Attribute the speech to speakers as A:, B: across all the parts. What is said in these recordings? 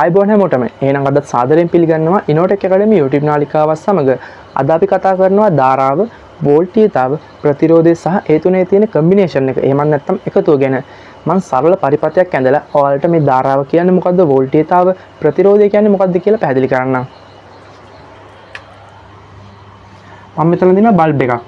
A: ආයුබෝවන් හැමෝටම. එහෙනම් අද සාදරයෙන් පිළිගන්නවා ඉනෝටෙක් ඇකඩමි YouTube නාලිකාවත් සමග අද අපි කතා කරනවා ධාරාව, වෝල්ටීයතාව, ප්‍රතිරෝධය සහ ඒ තුනේ තියෙන කම්බිනේෂන් එක. එහෙම නැත්නම් එකතුව ගැන මම සරල පරිපථයක් ඇඳලා ඔයාලට මේ ධාරාව කියන්නේ මොකද්ද, වෝල්ටීයතාව, ප්‍රතිරෝධය කියන්නේ මොකද්ද කියලා පැහැදිලි කරන්නම්. මම මෙතන දිනවා බල්බ් එකක්.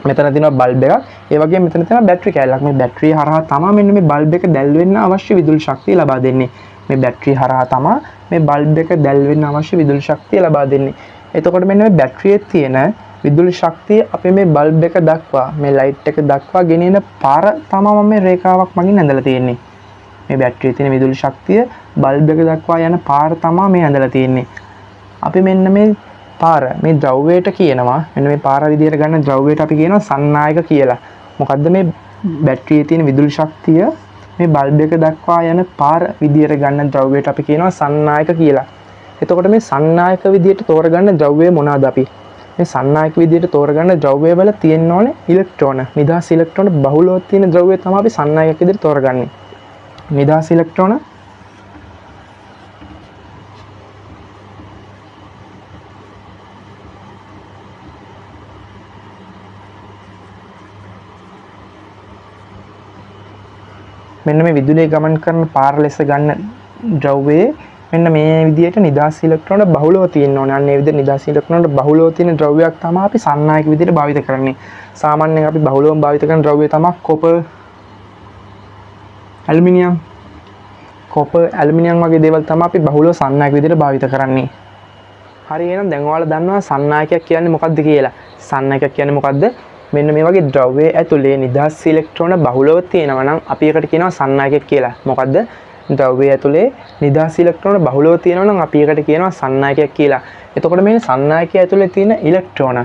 A: මෙතන තියෙනවා බල්බ් එකක්. ඒ වගේම මෙතන තියෙනවා බැටරි කෑල්ලක්. මේ බැටරිය හරහා තමයි මෙන්න මේ බල්බ් එක දැල් වෙන්න අවශ්‍ය විදුලි ශක්තිය ලබා දෙන්නේ. මේ බැටරිය හරහා තමයි මේ බල්බ් එක දැල් වෙන්න අවශ්‍ය විදුලි ශක්තිය ලබා දෙන්නේ. එතකොට මෙන්න මේ බැටරියේ තියෙන විදුලි ශක්තිය අපේ මේ බල්බ් එක දක්වා, මේ ලයිට් එක දක්වා ගෙනෙන පාර තමයි මම මේ රේඛාවක් මගින් ඇඳලා තියෙන්නේ. මේ බැටරියේ තියෙන විදුලි ශක්තිය බල්බ් එක දක්වා යන පාර තමයි මේ ඇඳලා තියෙන්නේ. අපි මෙන්න මේ පාර මේ ද්‍රව්‍යයට කියනවා, මෙන්න මේ පාර විදියට ගන්න ද්‍රව්‍යයට අපි කියනවා සන්නායක කියලා. මොකද්ද මේ බැටරියේ තියෙන විදුලි ශක්තිය මේ බල්බ් එක දක්වා යන පාර විදියට ගන්න ද්‍රව්‍යයට අපි කියනවා සන්නායක කියලා. එතකොට මේ සන්නායක විදියට තෝරගන්න ද්‍රව්‍යය මොනවාද අපි? මේ සන්නායක විදියට තෝරගන්න ද්‍රව්‍ය වල තියෙන්න ඕනේ ඉලෙක්ට්‍රෝන. නිදහස් ඉලෙක්ට්‍රෝන බහුලව තියෙන ද්‍රව්‍යය තමයි අපි සන්නායක විදියට තෝරගන්නේ. නිදහස් ඉලෙක්ට්‍රෝන මෙන්න මේ විදුලිය ගමන් කරන පාර ලෙස ගන්න ද්‍රව්‍යයේ මෙන්න මේ විදියට නිදහස් ඉලෙක්ට්‍රෝන බහුලව තියෙන්න ඕනේ. අන්න ඒ විදිහට නිදහස් ඉලෙක්ට්‍රෝන බහුලව තියෙන ද්‍රව්‍යයක් තමයි අපි සන්නායක විදියට භාවිත කරන්නේ. සාමාන්‍යයෙන් අපි බහුලවම භාවිත කරන ද්‍රව්‍ය තමයි කොපර්, ඇලුමිනියම්. කොපර්, ඇලුමිනියම් වගේ දේවල් තමයි අපි බහුලව සන්නායක විදියට භාවිත කරන්නේ. හරි, එහෙනම් දැන් ඔයාලා දන්නවා සන්නායකයක් කියන්නේ මොකක්ද කියලා. සන්නායකයක් කියන්නේ මොකක්ද? මෙන්න මේ වගේ ද්‍රව්‍යයේ ඇතුලේ නිදහස් ඉලෙක්ට්‍රෝන බහුලව තියෙනවා නම් අපි ඒකට කියනවා සන්නායකයක් කියලා. මොකද්ද? ද්‍රව්‍යයේ ඇතුලේ නිදහස් ඉලෙක්ට්‍රෝන බහුලව තියෙනවා නම් අපි ඒකට කියනවා සන්නායකයක් කියලා. එතකොට මේ සන්නායකය ඇතුලේ තියෙන ඉලෙක්ට්‍රෝන,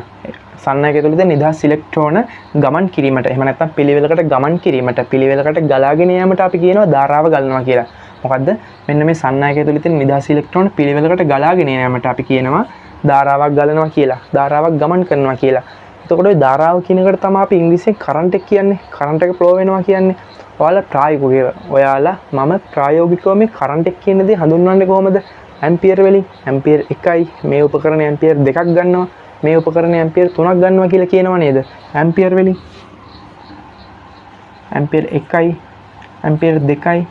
A: සන්නායකය ඇතුලේ තියෙන නිදහස් ඉලෙක්ට්‍රෝන ගමන් කිරීමට, එහෙම නැත්නම් පිළිවෙලකට ගමන් කිරීමට, පිළිවෙලකට ගලාගෙන යාමට අපි කියනවා ධාරාව ගලනවා කියලා. මොකද්ද? මෙන්න මේ සන්නායකය ඇතුලේ තියෙන නිදහස් ඉලෙක්ට්‍රෝන පිළිවෙලකට ගලාගෙන යාමට අපි කියනවා ධාරාවක් ගලනවා කියලා. ධාරාවක් ගමන් කරනවා කියලා. එතකොට ওই ධාරාව කියන එකට තමයි අපි ඉංග්‍රීසියෙන් කරන්ට් එක කියන්නේ. කරන්ට් එක ෆ්ලෝ වෙනවා කියන්නේ. ඔයාලා මම ප්‍රායෝගිකව මේ කරන්ට් එක කියන දේ හඳුන්වන්නේ කොහොමද? ඇම්පියර් වලින්. ඇම්පියර් 1යි, මේ උපකරණය ඇම්පියර් 2ක් ගන්නවා, මේ උපකරණය ඇම්පියර් 3ක් ගන්නවා කියලා කියනවා නේද? ඇම්පියර් වලින්. ඇම්පියර් 1යි, ඇම්පියර් 2යි,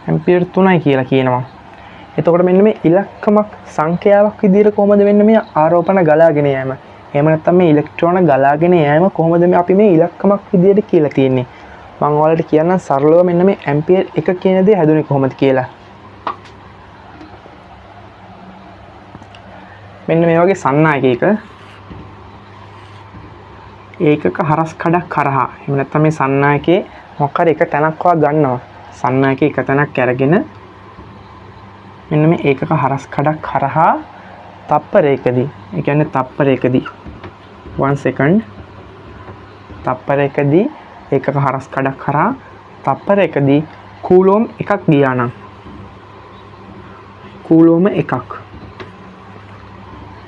A: ඇම්පියර් 3යි කියලා කියනවා. එතකොට මෙන්න මේ ඉලක්කමක්, සංඛ්‍යාවක් විදිහට කොහොමද මෙන්න මේ ආරෝපණ ගලාගෙන යෑම? එහෙම නැත්නම් මේ ඉලෙක්ට්‍රෝන ගලාගෙන යෑම කොහොමද අපි මේ ඉලක්කමක් විදියට කියලා තියෙන්නේ? මම ඔයාලට කියන්නම් සරලව මෙන්න මේ ඇම්පියර් 1 කියන දේ හැදුනේ කොහොමද කියලා. මෙන්න මේ වගේ සන්නායකයක ඒකක හරස් කඩක් කරහා, එහෙම නැත්නම් මේ සන්නායකේ මොකක් හරි එක තැනක් ගන්නවා. සන්නායකේ එක තැනක් අරගෙන මෙන්න මේ ඒකක හරස් කඩක් කරහා තප්පරයකදී, ඒ කියන්නේ තප්පරයකදී 1 second, තප්පරයකදී ඒකක හරස් කඩක් කරා තප්පරයකදී කූලෝම් එකක් ගියා නම්, කූලෝම එකක්.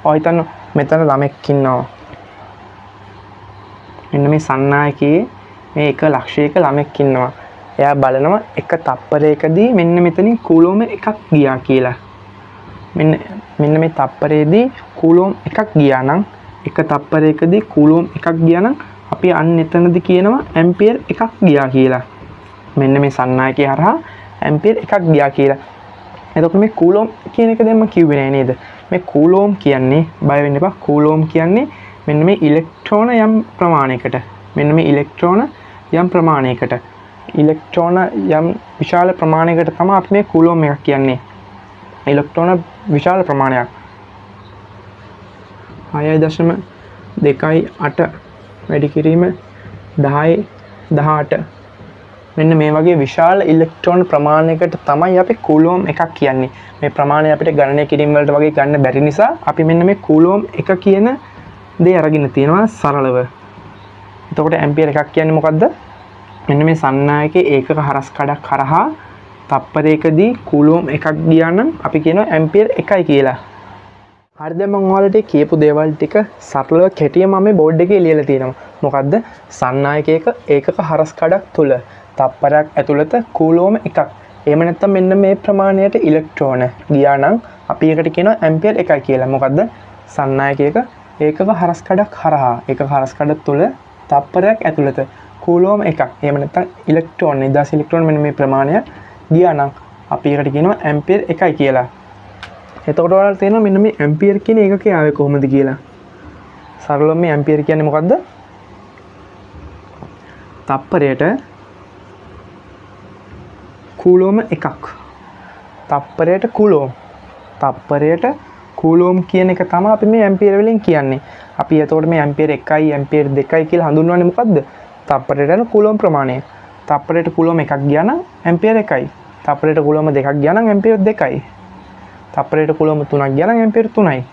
A: ඔය හිතන්න මෙතන ළමෙක් ඉන්නවා. මෙන්න මේ සන්නායකයේ මේ එක ලක්ෂයක ළමෙක් ඉන්නවා. එයා බලනවා එක තප්පරයකදී මෙන්න මෙතනින් කූලෝම එකක් ගියා කියලා. මෙන්න මේ තප්පරයේදී කූලෝම් එකක් ගියා නම්, එක තප්පරයකදී කූලෝම් එකක් ගියා නම් අපි අන්න එතනදී කියනවා ඇම්පියර් එකක් ගියා කියලා. මෙන්න මේ සන්නායකය හරහා ඇම්පියර් එකක් ගියා කියලා. එතකොට මේ කූලෝම් කියන එක දැන් මම කිව්වේ නෑ නේද? මේ කූලෝම් කියන්නේ, බය වෙන්න එපා, කූලෝම් කියන්නේ මෙන්න මේ ඉලෙක්ට්‍රෝන යම් ප්‍රමාණයකට, මෙන්න මේ ඉලෙක්ට්‍රෝන යම් ප්‍රමාණයකට, ඉලෙක්ට්‍රෝන යම් විශාල ප්‍රමාණයකට තමයි අපි මේ කූලෝම් එකක් කියන්නේ. ඉලෙක්ට්‍රෝන විශාල ප්‍රමාණයක් 6.28 වැඩි කිරීම 10/18 මෙන්න මේ වගේ විශාල ඉලෙක්ට්‍රෝන ප්‍රමාණයකට තමයි අපි කූලෝම් එකක් කියන්නේ. මේ ප්‍රමාණය අපිට ගණනය කිරීම වලට වගේ ගන්න බැරි නිසා අපි මෙන්න මේ කූලෝම් එක කියන දේ අරගෙන තියෙනවා සරලව. එතකොට ඇම්පියර් එකක් කියන්නේ මොකද්ද? මෙන්න මේ සන්නායකයේ ඒකක හරස් කඩක් කරහා තප්පරයකදී කූලෝම් එකක් ගියා නම් අපි කියනවා ඇම්පියර් 1යි කියලා. හරි දැන් මම ඔයාලට කියපු දේවල් ටික සරලව කෙටියෙන් මම මේ බෝඩ් එකේ ලියලා තියෙනවා. මොකද්ද? සන්නායකයක ඒකක හරස් කඩක් තුල තප්පරයක් ඇතුළත කූලෝම එකක්. එහෙම නැත්නම් මෙන්න මේ ප්‍රමාණයට ඉලෙක්ට්‍රෝන ගියා නම් අපි ඒකට කියනවා ඇම්පියර් එකයි කියලා. මොකද්ද? සන්නායකයක ඒකක හරස් කඩක් හරහා ඒකක හරස් කඩ තුල තප්පරයක් ඇතුළත කූලෝම එකක්. එහෙම නැත්නම් ඉලෙක්ට්‍රෝන 1000 ඉලෙක්ට්‍රෝන මෙන්න මේ ප්‍රමාණය ගියා නම් අපි ඒකට කියනවා ඇම්පියර් එකයි කියලා. එතකොට ඔයාලට තේරෙනවා මෙන්න මේ ඇම්පියර් කියන එකකේ ආවේ කොහොමද කියලා. සරලවම මේ ඇම්පියර් කියන්නේ මොකද්ද? තප්පරයට කූලෝම එකක්. තප්පරයට කූලෝම්. තප්පරයට කූලෝම් කියන එක තමයි අපි මේ ඇම්පියර් වලින් කියන්නේ. අපි එතකොට මේ ඇම්පියර් 1යි ඇම්පියර් 2යි කියලා හඳුන්වන්නේ මොකද්ද? තප්පරයට යන කූලෝම් ප්‍රමාණය. තප්පරයට කූලෝම් එකක් ගියා නම් ඇම්පියර් 1යි. තප්පරයට කූලෝම් දෙකක් ගියා නම් ඇම්පියර් 2යි. තප්පරයට කූලෝම් 3ක් ගියා නම් ඇම්පියර් 3යි.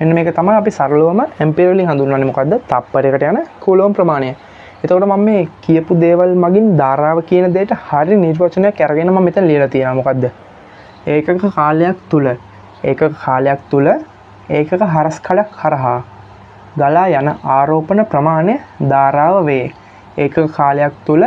A: එන්න මේක තමයි අපි සරලවම ඇම්පියර් වලින් හඳුන්වන්නේ මොකද්ද? තප්පරයකට යන කූලෝම් ප්‍රමාණය. එතකොට මම මේ කියපු දේවල් මගින් ධාරාව කියන දෙයට හරි නිර්වචනයක් අරගෙන මම මෙතන ලියලා තියෙනවා. මොකද්ද? ඒකක කාලයක් තුල ඒකක හරස් කඩක් හරහා ගලා යන ආරෝපණ ප්‍රමාණය ධාරාව වේ. ඒකක කාලයක් තුල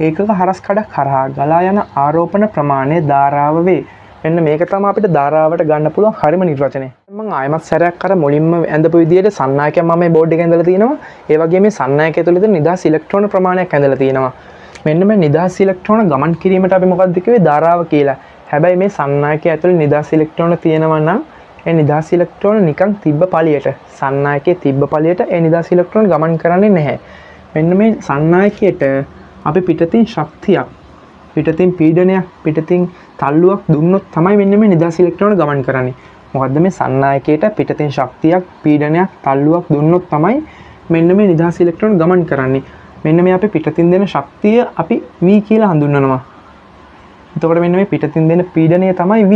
A: ඒකක හරස් කඩක් හරහා ගලා යන ආරෝපණ ප්‍රමාණය ධාරාව වේ. එන්න මේක තමයි අපිට ධාරාවට ගන්න පුළුවන් හරිම නිර්වචනය. මම ආයමත් සැරයක් අර මුලින්ම ඇඳපු විදිහට සන්නායකයක් මම මේ බෝඩ් එකේ ඇඳලා තිනවා. ඒ වගේම මේ සන්නායකය තුළ තියෙන නිදහස් ඉලෙක්ට්‍රෝන ප්‍රමාණයක් ඇඳලා තිනවා. මෙන්න මේ නිදහස් ඉලෙක්ට්‍රෝන ගමන් කිරීමට අපි මොකක්ද කිව්වේ? ධාරාව කියලා. හැබැයි මේ සන්නායකය ඇතුළේ නිදහස් ඉලෙක්ට්‍රෝන තියෙනවා නම් ඒ නිදහස් ඉලෙක්ට්‍රෝන නිකන් තිබ්බ පළියට සන්නායකයේ තිබ්බ පළියට ඒ නිදහස් ඉලෙක්ට්‍රෝන ගමන් කරන්නේ නැහැ. මෙන්න මේ සන්නායකයට අපි පිටතින් ශක්තියක් පිටතින් පීඩනයක් පිටතින් තල්ලුවක් දුන්නොත් තමයි මෙන්න මේ නිදහස් ඉලෙක්ට්‍රෝන ගමන් කරන්නේ. මොකද්ද මේ සන්නායකයට පිටතින් ශක්තියක් පීඩනයක් තල්ලුවක් දුන්නොත් තමයි මෙන්න මේ නිදහස් ඉලෙක්ට්‍රෝන ගමන් කරන්නේ. මෙන්න මේ අපි පිටතින් දෙන ශක්තිය අපි V කියලා හඳුන්වනවා. එතකොට මෙන්න මේ පිටතින් දෙන පීඩනය තමයි V.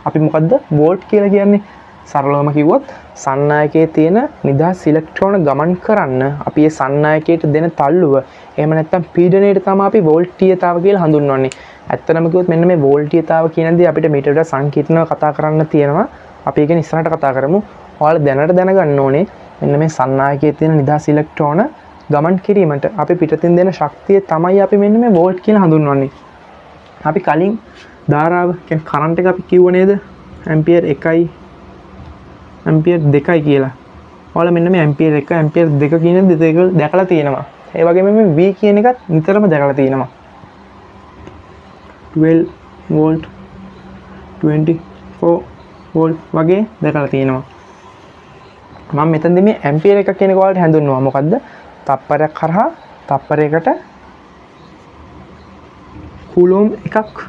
A: අපි මොකද්ද වෝල්ට් කියලා කියන්නේ? සරලවම කිව්වොත් සන්නායකයේ තියෙන නිදහස් ඉලෙක්ට්‍රෝන ගමන් කරන්න අපි ඒ සන්නායකයට දෙන තල්ලුව එහෙම නැත්නම් පීඩනයට තමයි අපි වෝල්ටීයතාව කියලා හඳුන්වන්නේ. ඇත්තටම කිව්වොත් මෙන්න මේ වෝල්ටීයතාව කියන දේ අපිට මීට වඩා සංකීර්ණව කතා කරන්න තියෙනවා. අපි ඒක ඉස්සරහට කතා කරමු. ඔයාලා දැනට දැනගන්න ඕනේ මෙන්න මේ සන්නායකයේ තියෙන නිදහස් ඉලෙක්ට්‍රෝන ගමන් කිරීමට අපි පිටතින් දෙන ශක්තිය තමයි අපි මෙන්න මේ වෝල්ට් කියලා හඳුන්වන්නේ. අපි කලින් ධාරාව කියන්නේ කරන්ට් එක අපි කිව්ව නේද? ඇම්පියර් 1යි ඇම්පියර් 2යි කියලා. ඔයාලා මෙන්න මේ ඇම්පියර් 1 ඇම්පියර් 2 කියන දෙක දැකලා තියෙනවා. ඒ වගේම මේ V කියන එකත් නිතරම දැකලා තියෙනවා. 12 වෝල්ට් 24 වෝල්ට් වගේ දැකලා තියෙනවා. මම මෙතනදී මේ ඇම්පියර් එක කියන එක ඔයාලට හඳුන්වනවා. මොකද්ද? තප්පරයක් කරහා තප්පරයකට කූලෝම් එකක්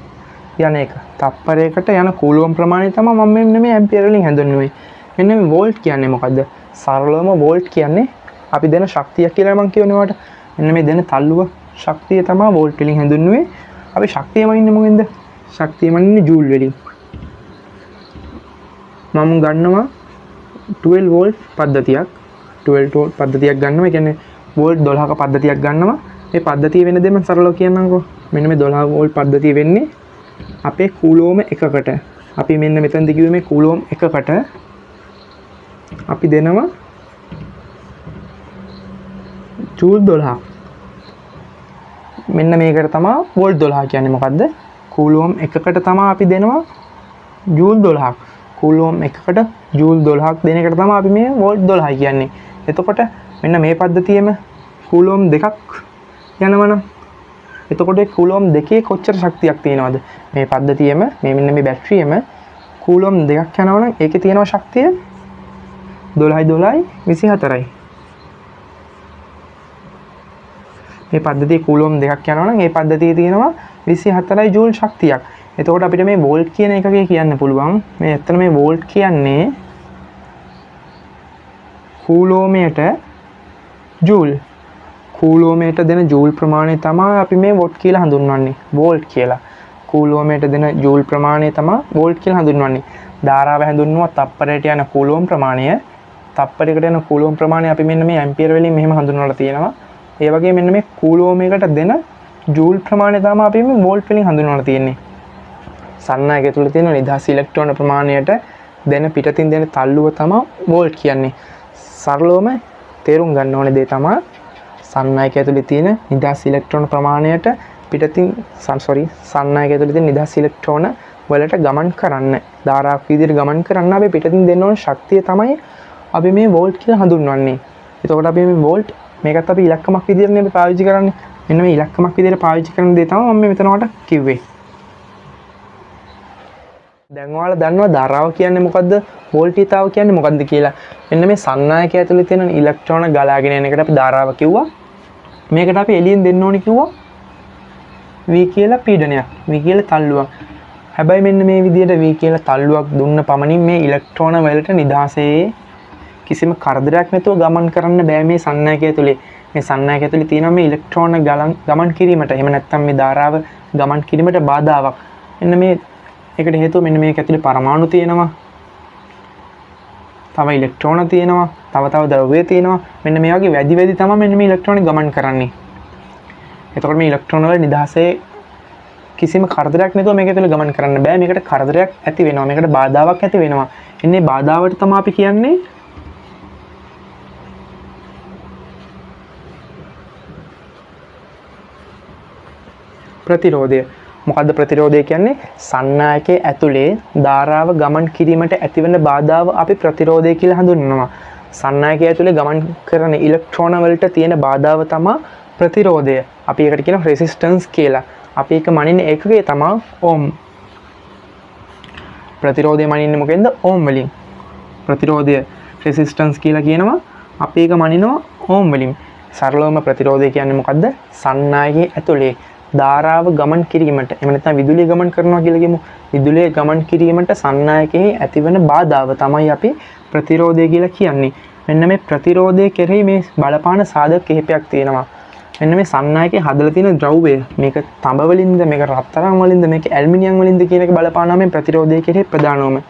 A: යන එක. තප්පරයකට යන කූලෝම් ප්‍රමාණය තමයි මම මෙන්න මේ ඇම්පියර් වලින් හඳුන්වන්නේ. මෙන්න මේ වෝල්ට් කියන්නේ මොකද්ද? සරලවම වෝල්ට් කියන්නේ අපි දෙන ශක්තිය කියලා මම කියවනේ ඔයාලට. මෙන්න මේ දෙන තල්ලුව ශක්තිය තමයි වෝල්ට් වලින් හඳුන්වන්නේ. අපි ශක්තියම ඉන්නේ මොකෙන්ද? ශක්තියම ඉන්නේ ජූල් වලින්. මම ගන්නවා 12 වෝල්ට් පද්ධතියක්. 12 වෝල්ට් පද්ධතියක් ගන්නවා. ඒ කියන්නේ වෝල්ට් 12ක පද්ධතියක් ගන්නවා. මේ පද්ධතිය වෙන දේ මම සරලව කියන්නම්කෝ. මෙන්න මේ 12 වෝල්ට් පද්ධතිය වෙන්නේ අපේ කූලෝම එකකට. අපි මෙන්න මෙතනදී කිව්වේ මේ කූලෝම් එකකට අපි දෙනවා ජූල් 12ක්. මෙන්න මේකට තමයි වෝල්ට් 12 කියන්නේ. මොකද්ද? කූලෝම් එකකට තමයි අපි දෙනවා ජූල් 12ක්. කූලෝම් එකකට ජූල් 12ක් දෙන එකට තමයි අපි මේ වෝල්ට් 12 කියන්නේ. එතකොට මෙන්න මේ පද්ධතියෙම කූලෝම් දෙකක් යනවනම් එතකොට කූලෝම් දෙකේ කොච්චර ශක්තියක් තියෙනවද? මේ පද්ධතියෙම මේ මෙන්න මේ බැටරියෙම කූලෝම් දෙකක් යනවනම් ඒකේ තියෙන ශක්තිය 12 24යි. මේ පද්ධතියේ කූලෝම් දෙකක් යනවනම් ඒ පද්ධතියේ තියෙනවා 24 ජූල් ශක්තියක්. එතකොට අපිට මේ වෝල්ට් කියන එකකේ කියන්න පුළුවන්. මේ ඇත්තට මේ වෝල්ට් කියන්නේ කූලෝමයට ජූල්. කූලෝමයට දෙන ජූල් ප්‍රමාණය තමයි අපි මේ වොට් කියලා හඳුන්වන්නේ. වෝල්ට් කියලා. කූලෝමයට දෙන ජූල් ප්‍රමාණය තමයි වෝල්ට් කියලා හඳුන්වන්නේ. ධාරාව හැඳින්වුවා තප්පරයට යන කූලෝම් ප්‍රමාණය. තප්පරයකට යන කූලෝම් ප්‍රමාණය අපි මෙන්න මේ ඇම්පියර් වලින් මෙහෙම හඳුන්වලා තියෙනවා. ඒ වගේ මෙන්න මේ කූලෝමයකට දෙන ජූල් ප්‍රමාණය තමයි අපි මේ වෝල්ට් වලින් හඳුන්වලා තියෙන්නේ. සන්නායකය තුළ තියෙන නිදහස් ඉලෙක්ට්‍රෝන ප්‍රමාණයට දෙන පිටතින් දෙන තල්ලුව තමයි වෝල්ට් කියන්නේ. සරලවම තේරුම් ගන්න ඕනේ දේ තමයි සන්නායක ඇතුලේ තියෙන නිදහස් ඉලෙක්ට්‍රෝන ප්‍රමාණයට පිටතින් සන්නායක ඇතුලේ තියෙන නිදහස් ඉලෙක්ට්‍රෝන වලට ගමන් කරන්න ධාරාවක් විදිහට ගමන් කරන්න අපි පිටතින් දෙන්න ඕන ශක්තිය තමයි අපි මේ වෝල්ට් කියලා හඳුන්වන්නේ. එතකොට අපි මේ වෝල්ට් මේකත් අපි ඉලක්කමක් විදිහට නේ පාවිච්චි කරන්නේ. මෙන්න මේ ඉලක්කමක් විදිහට පාවිච්චි කරන දේ තමයි මම මෙතනට කිව්වේ. දැන් ඔයාලා දන්නවා ධාරාව කියන්නේ මොකද්ද? වෝල්ටීයතාව කියන්නේ මොකද්ද කියලා. මෙන්න මේ සන්නායකය ඇතුලේ තියෙන ඉලෙක්ට්‍රෝන ගලාගෙන යන එකට අපි ධාරාව කිව්වා. මේකට අපි එළියෙන් දෙන්න ඕනේ කිව්වා V කියලා පීඩනයක්. V කියලා තල්ලුවක්. හැබැයි මෙන්න මේ විදිහට V කියලා තල්ලුවක් දුන්න පමණින් මේ ඉලෙක්ට්‍රෝන වලට නිදහසේ කිසිම කරදරයක් නැතුව ගමන් කරන්න බෑ මේ සන්නායකය ඇතුලේ. මේ සන්නායකය ඇතුලේ තියෙන මේ ඉලෙක්ට්‍රෝන ගමන් කිරීමට එහෙම නැත්නම් මේ ධාරාව ගමන් කිරීමට බාධාවක්. මෙන්න මේ ඒකට හේතුව මෙන්න මේක ඇතුලේ පරමාණු තියෙනවා. තව ඉලෙක්ට්‍රෝන තියෙනවා. තව ද්‍රව්‍ය තියෙනවා. මෙන්න මේ වගේ වැඩි තමයි මෙන්න මේ ඉලෙක්ට්‍රෝන ගමන් කරන්නේ. එතකොට මේ ඉලෙක්ට්‍රෝන වල නිදහසේ කිසිම කරදරයක් නැතුව මේක ඇතුලේ ගමන් කරන්න බෑ. මේකට කරදරයක් ඇති වෙනවා. මේකට බාධාවක් ඇති වෙනවා. එන්නේ බාධාවට තමයි අපි කියන්නේ ප්‍රතිරෝධය. මොකද්ද ප්‍රතිරෝධය කියන්නේ? සන්නායකයේ ඇතුලේ ධාරාව ගමන් කිරීමට ඇතිවන බාධාව අපි ප්‍රතිරෝධය කියලා හඳුන්වනවා. සන්නායකයේ ඇතුලේ ගමන් කරන ඉලෙක්ට්‍රෝන වලට තියෙන බාධාව තමයි ප්‍රතිරෝධය. අපි ඒකට කියනවා රෙසිස්ටන්ස් කියලා. අපි ඒක මනින්නේ ඒකකයේ තමයි ඕම්. ප්‍රතිරෝධය මනින්නේ මොකෙන්ද? ඕම් වලින්. ප්‍රතිරෝධය රෙසිස්ටන්ස් කියලා කියනවා. අපි ඒක මනිනවා ඕම් වලින්. සරලවම ප්‍රතිරෝධය කියන්නේ මොකද්ද? සන්නායකයේ ඇතුලේ ධාරාව ගමන් කිරීමට එහෙම නැත්නම් විදුලිය ගමන් කරනවා කියලා කියමු. විදුලිය ගමන් කිරීමට සන්නායකයේ ඇතිවන බාධාව තමයි අපි ප්‍රතිරෝධය කියලා කියන්නේ. මෙන්න මේ ප්‍රතිරෝධය කෙරෙහි මේ බලපාන සාධක කිහිපයක් තියෙනවා. මෙන්න මේ සන්නායකයේ හදලා තියෙන ද්‍රව්‍ය මේක තඹ වලින්ද මේක රත්තරන් වලින්ද මේක ඇල්මිනියම් වලින්ද කියන එක බලපානවා මේ ප්‍රතිරෝධය කෙරෙහි ප්‍රධානවම.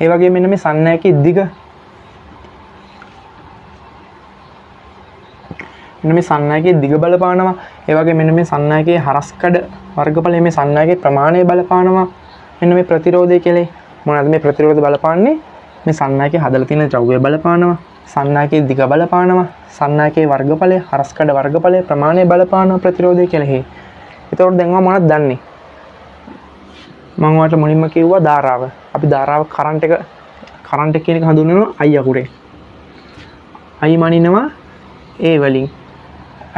A: ඒ වගේම මෙන්න මේ සන්නායකයේ දිග මෙන්න මේ සන්නායකයේ දිග බලපානවා. ඒ වගේ මෙන්න මේ සන්නායකයේ හරස්කඩ වර්ගඵලයේ මේ සන්නායකයේ ප්‍රමාණය බලපානවා. මෙන්න මේ ප්‍රතිරෝධය කියලා මොනවාද මේ ප්‍රතිරෝධ බලපාන්නේ? මේ සන්නායකයේ හදලා තියෙන ද්‍රව්‍ය බලපානවා. සන්නායකයේ දිග බලපානවා. සන්නායකයේ වර්ගඵලය හරස්කඩ වර්ගඵලයේ ප්‍රමාණය බලපානවා ප්‍රතිරෝධය කියලා. ඒතකොට දැන් මොනවද දන්නේ? මම ඔයාලට මුලින්ම කිව්වා ධාරාව. අපි ධාරාව කරන්ට් කියන එක හඳුන්වනවා I අකුරේ. I මනිනවා A වලින්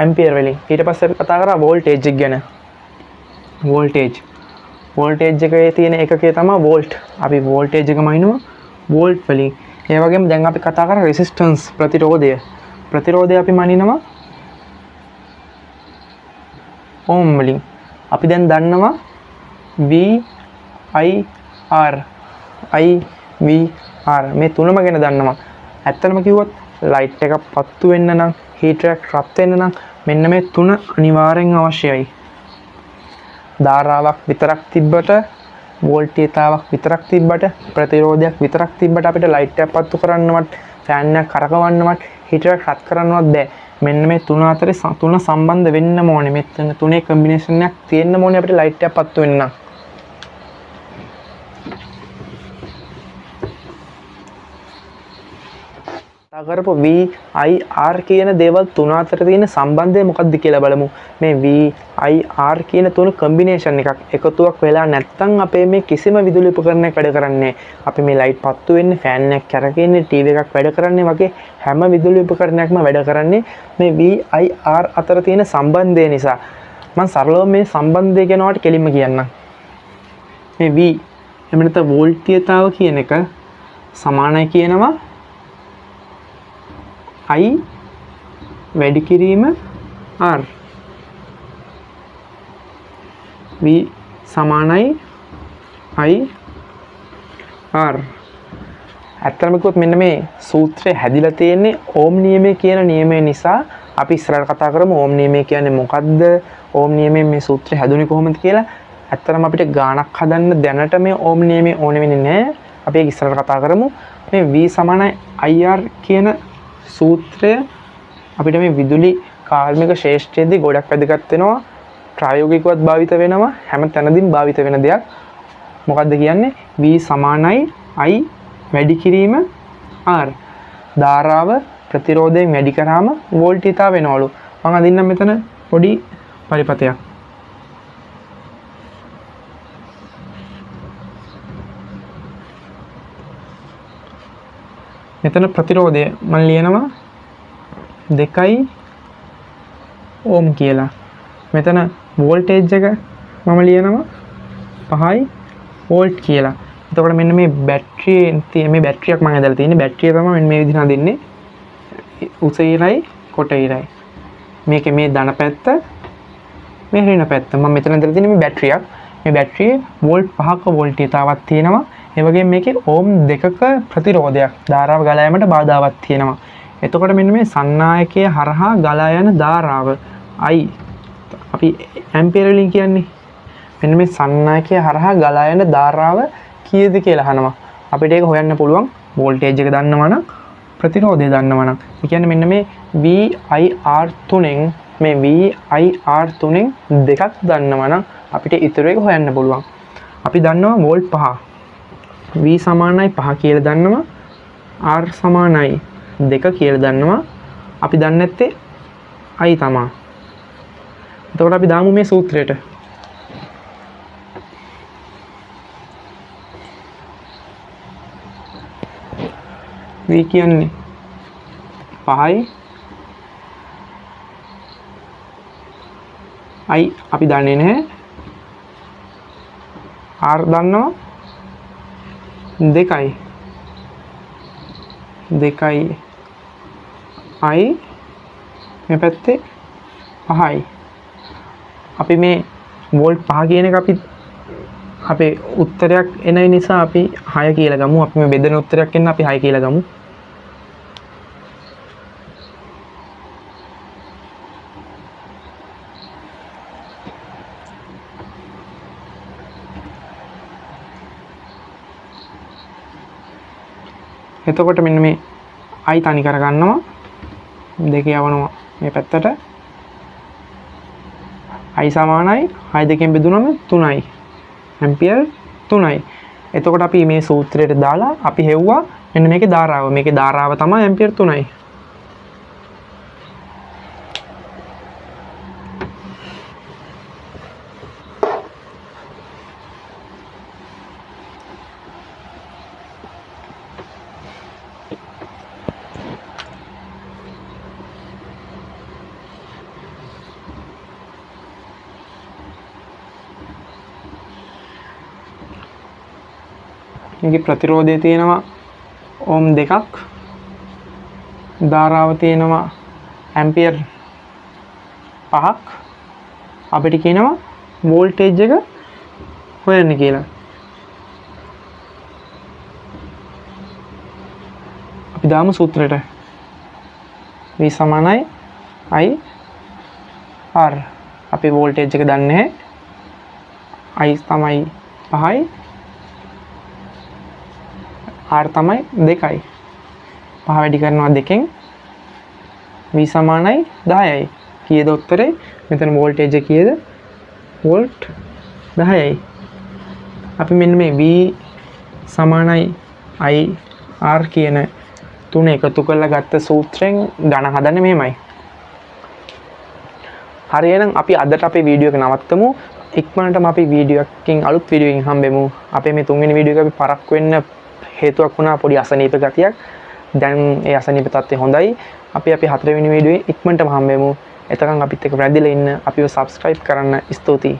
A: ඇම්පියර් වලින්. ඊට පස්සේ අපි කතා කරා වෝල්ටේජ් එක ගැන. වෝල්ටේජ් එකේ තියෙන එකකේ තමයි වෝල්ට්. අපි වෝල්ටේජ් එක මනිනවා වෝල්ට් වලින්. ඒ වගේම දැන් අපි කතා කරා රෙසිස්ටන්ස් ප්‍රතිරෝධය. ප්‍රතිරෝධය අපි මනිනවා ඕම් වලින්. අපි දැන් දන්නවා VIR මේ තුනම ගැන දන්නවා. ඇත්තටම කිව්වොත් ලයිට් එකක් පත්තු වෙන්න නම් හීටර් එකක් රත් වෙන්න නම් මෙන්න මේ තුන අනිවාර්යෙන් අවශ්‍යයි. ධාරාවක් විතරක් තිබ්බට වෝල්ටීයතාවක් විතරක් තිබ්බට ප්‍රතිරෝධයක් විතරක් තිබ්බට අපිට ලයිට් එකක් පත්තු කරන්නවත් ෆෑන් එකක් කරකවන්නවත් හීටර් එකක් රත් කරන්නවත් බෑ. මෙන්න මේ තුන අතරේ තුන සම්බන්ධ වෙන්න ඕනේ. මෙතන තුනේ කම්බිනේෂන් එකක් තියෙන්න ඕනේ අපිට ලයිට් එකක් පත්තු වෙන්න නම්. කරපු VIR කියන දේවල් තුන අතර තියෙන සම්බන්ධය මොකක්ද කියලා බලමු. මේ VIR කියන තුන කම්බිනේෂන් එකක් එකතුවක් වෙලා නැත්නම් අපේ මේ කිසිම විදුලි උපකරණයක් වැඩ කරන්නේ. අපි මේ ලයිට් පත්තු වෙන්නේ, ෆෑන් එකක් කරකෙන්නේ, ටීවී එකක් වැඩ කරන්නේ වගේ හැම විදුලි උපකරණයක්ම වැඩ කරන්නේ මේ VIR අතර තියෙන සම්බන්ධය නිසා. මම සරලව මේ සම්බන්ධය ගැන ඔයාලට කෙලින්ම කියන්නම්. මේ V එහෙම නැත්නම් වෝල්ටීයතාව කියන එක සමානයි කියනවා I වැඩි කිරීම R. V සමානයි I R. ඇත්තටම කිව්වොත් මෙන්න මේ සූත්‍රය හැදිලා තියෙන්නේ ඕම් නියමය කියන නියමය නිසා. අපි ඉස්සරහට කතා කරමු ඕම් නියමය කියන්නේ මොකද්ද? ඕම් නියමයෙන් මේ සූත්‍රය හැදුනේ කොහොමද කියලා. ඇත්තටම අපිට ගාණක් හදන්න දැනට මේ ඕම් නියමය ඕනේ වෙන්නේ නැහැ. අපි ඒක ඉස්සරහට කතා කරමු. මේ V සමානයි IR කියන සූත්‍රය අපිට මේ විදුලි කාර්මික ශාස්ත්‍රයේදී ගොඩක් වැදගත් වෙනවා. ප්‍රායෝගිකවත් භාවිත වෙනවා. හැම තැනදීම භාවිත වෙන දෙයක්. මොකද්ද කියන්නේ? V සමානයි I වැඩි කිරීම R. ධාරාව ප්‍රතිරෝධයෙන් වැඩි කරාම වෝල්ටීයතාව වෙනවලු. මම අදින්නම් මෙතන පොඩි පරිපතයක්. මෙතන ප්‍රතිරෝධය මම ලියනවා 2 ඕම් කියලා. මෙතන වෝල්ටේජ් එක මම ලියනවා 5 වෝල්ට් කියලා. එතකොට මෙන්න මේ බැටරියෙන් තියෙන මේ බැටරියක් මම ඇදලා තියෙන්නේ. බැටරිය තමයි මෙන්න මේ විදිහට හදින්නේ. උස ඉරයි කොට ඉරයි. මේකේ මේ ධන පැත්ත මේ ඍණ පැත්ත. මම මෙතන ඇදලා තියෙන්නේ මේ බැටරියක්. මේ බැටරියේ වෝල්ට් 5ක වෝල්ටීයතාවක් තියෙනවා. ඒ වගේම මේකේ ඕම් 2ක ප්‍රතිරෝධයක් ධාරාව ගලා යාමට බාධාවක් තියෙනවා. එතකොට මෙන්න මේ සන්නායකයේ හරහා ගලා යන ධාරාව I අපි ඇම්පියර වලින් කියන්නේ. මෙන්න මේ සන්නායකයේ හරහා ගලා යන ධාරාව කීයද කියලා අහනවා. අපිට ඒක හොයන්න පුළුවන් වෝල්ටේජ් එක දන්නවනම් ප්‍රතිරෝධය දන්නවනම්. ඒ කියන්නේ මෙන්න මේ VIR 3න් මේ VIR 3න් දෙකක් දන්නවනම් අපිට ඉතුරු එක හොයන්න පුළුවන්. අපි දන්නවා වෝල්ට් 5. V සමානයි 5 කියලා දන්නවා. R සමානයි 2 කියලා දන්නවා. අපි දන්නේ නැත්තේ I තමයි. එතකොට අපි දාමු මේ සූත්‍රයට. V කියන්නේ 5යි I අපි දන්නේ නැහැ. R දන්නවා 2යි 2යි I මේ පැත්තේ 5යි. අපි මේ වෝල්ට් 5 කියන එක අපි අපේ උත්තරයක් එන නිසා අපි 6 කියලා ගමු. අපි මේ බෙදෙන උත්තරයක් එන්න අපි 6 කියලා ගමු. එතකොට මෙන්න මේ I තනි කර ගන්නවා. දෙක යවනවා මේ පැත්තට. I සමානයි 6 දෙකෙන් බෙදුනම 3යි. ඇම්පියර් 3යි. එතකොට අපි මේ සූත්‍රයට දාලා අපි හෙව්වා මෙන්න මේකේ ධාරාව. මේකේ ධාරාව තමයි ඇම්පියර් 3යි. මේකේ ප්‍රතිරෝධය තියෙනවා ඕම් 2ක්. ධාරාව තියෙනවා ඇම්පියර් 5ක්. අපිට කියනවා වෝල්ටේජ් එක හොයන්න කියලා. අපි දාමු සූත්‍රයට. V සමානයි I R. අපි වෝල්ටේජ් එක දන්නේ නැහැ. I තමයි 5යි. R තමයි 2යි. 5 වැඩි කරනවා 2කින් V සමානයි 10යි. කීයද උත්තරේ? මෙතන වෝල්ටේජ් එක කීයද? වෝල්ට් 10යි. අපි මෙන්න මේ V සමානයි I R කියන තුන එකතු කරලා ගත්ත සූත්‍රයෙන් ගණන් හදන්නේ මෙහෙමයි. හරි එහෙනම් අපි අදට අපේ වීඩියෝ එක නවත්තමු. ඉක්මනටම අපි වීඩියෝ එකකින් අලුත් වීඩියෝ එකකින් හම්බෙමු. අපේ මේ තුන්වෙනි වීඩියෝ එක අපි පරක් වෙන්න හේතුවක් වුණා පොඩි අසනීප ගතියක්. දැන් ඒ අසනීප තත්ත්වය හොඳයි. අපි හතරවෙනි වීඩියෝවේ ඉක්මනටම හම්බෙමු. එතකන් අපිත් එක්ක රැඳිලා ඉන්න අපිව subscribe කරන්න ස්තුතියි.